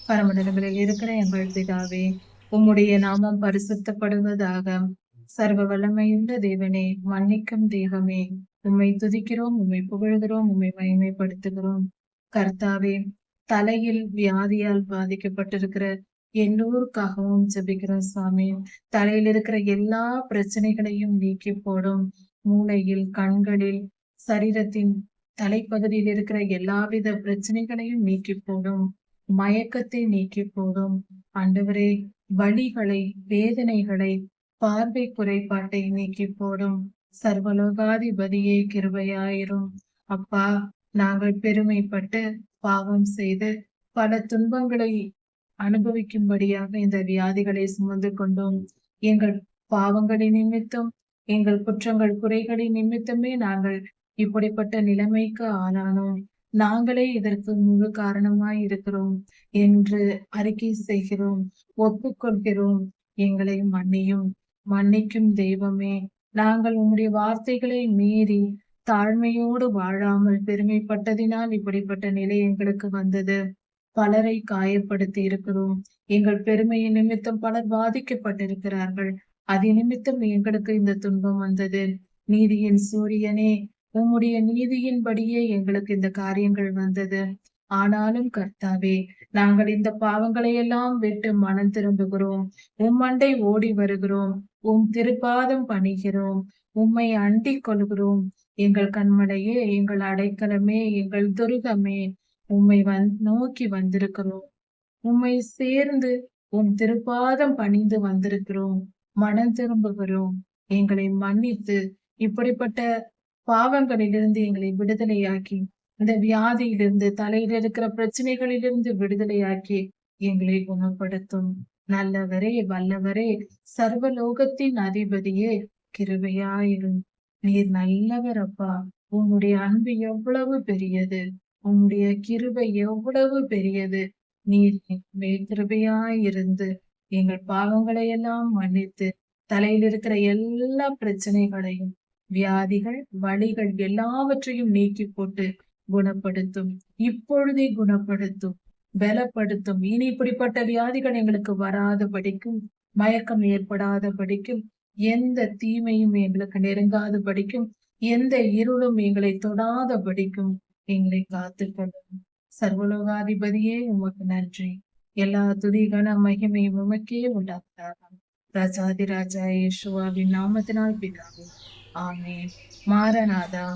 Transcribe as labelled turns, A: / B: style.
A: பரமண்டலங்களில் இருக்கிற எங்கள் பிதாவே, உம்முடைய நாமம் பரிசுத்தப்படுவதாக. சர்வ வல்லமையுள்ள தேவனே, மன்னிக்கும் தெய்வமே, உம்மை துதிக்கிறோம், உம்மை புகழ்கிறோம், உம்மை மகிமைப்படுத்துகிறோம். கர்த்தாவே, தலையில் வியாதியால் பாதிக்கப்பட்டிருக்கிற எல்லோருக்காகவும் ஜெபிக்கிறோம் சுவாமி. தலையில் இருக்கிற எல்லா பிரச்சனைகளையும் நீக்கி போடும். மூளையில், கண்களில், சரீரத்தின் தலைப்பகுதியில் இருக்கிற எல்லாவித பிரச்சனைகளையும் நீக்கி போடும். மயக்கத்தை நீக்கி போடும். ஆண்டவரே, வலிகளை, வேதனைகளை, பார்வை குறைபாட்டை நீக்கி போடும். சர்வலோகாதிபதியே கிருபையாயிரும். அப்பா, நாங்கள் பெருமைப்பட்டு பாவம் செய்து பல துன்பங்களை அனுபவிக்கும்படியாக இந்த வியாதிகளை சுமந்து கொண்டோம். எங்கள் பாவங்களின் நிமித்தம், எங்கள் குற்றங்கள் குறைகளின் நிமித்தமே நாங்கள் இப்படிப்பட்ட நிலைமைக்கு ஆளானோம். நாங்களே இதற்கு முழு காரணமாய் இருக்கிறோம் என்று அறிக்கை செய்கிறோம், ஒப்புக்கொள்கிறோம். எங்களை மன்னியும். மன்னிக்கும் தெய்வமே, நாங்கள் உம்முடைய வார்த்தைகளை மீறி தாழ்மையோடு வாழாமல் பெருமைப்பட்டதினால் இப்படிப்பட்ட நிலை எங்களுக்கு வந்தது. பலரை காயப்படுத்தி இருக்கிறோம். எங்கள் பெருமையின் நிமித்தம் பலர் பாதிக்கப்பட்டிருக்கிறார்கள். அது நிமித்தம் எங்களுக்கு இந்த துன்பம் வந்தது. நீதியின் சூரியனே, உம்முடைய நீதியின்படியே எங்களுக்கு இந்த காரியங்கள் வந்தது. ஆனாலும் கர்த்தாவே, நாங்கள் இந்த பாவங்களை எல்லாம் விட்டு மனம் திரும்புகிறோம். உம்மண்டை ஓடி வருகிறோம். உம் திருப்பாதம் பணிகிறோம். உம்மை அண்டிக் கொள்கிறோம். எங்கள் கண்மலையே, எங்கள் அடைக்கலமே, எங்கள் துருகமே, உம்மை நோக்கி வந்திருக்கிறோம். உம்மை சேர்ந்து உம் திருப்பாதம் பணிந்து வந்திருக்கிறோம். மனம் திரும்புகிறோம். எங்களை மன்னித்து இப்படிப்பட்ட பாவங்களிலிருந்து எங்களை விடுதலையாக்கி, இந்த வியாதியிலிருந்து, தலையில இருக்கிற பிரச்சனைகளிலிருந்து விடுதலையாக்கி எங்களை குணப்படுத்தும். நல்லவரே, வல்லவரே, சர்வலோகத்தின் அதிபதியே, கிருபையாயிரும். நீர் நல்லவர் அப்பா. உம்முடைய அன்பு எவ்வளவு பெரியது, உம்முடைய கிருபை எவ்வளவு பெரியது. நீர் மேல் கிருபையாயிருந்து எங்கள் பாவங்களை எல்லாம் மன்னித்து, தலையில் இருக்கிற எல்லா பிரச்சனைகளையும், வியாதிகள், வலிகள் எல்லாவற்றையும் நீக்கி போட்டு குணப்படுத்தும். இப்பொழுதே குணப்படுத்தும், பலப்படுத்தும். இனி இப்படிப்பட்ட வியாதிகள் எங்களுக்கு வராத படிக்கும், மயக்கம் ஏற்படாத படிக்கும், எந்த தீமையும் எங்களுக்கு நெருங்காத படிக்கும், எந்த இருளும் எங்களை தொடாத படிக்கும் எங்களை காத்துக்கொள்ளும். சர்வலோகாதிபதியே, உமக்கு நன்றி. எல்லா துதிகன மகிமையும் உமக்கே உண்டாவதாக. ராஜாதி ராஜா இயேசுவாவின் நாமத்தினால் பிதாவே, ஆமென். மாரநாதா.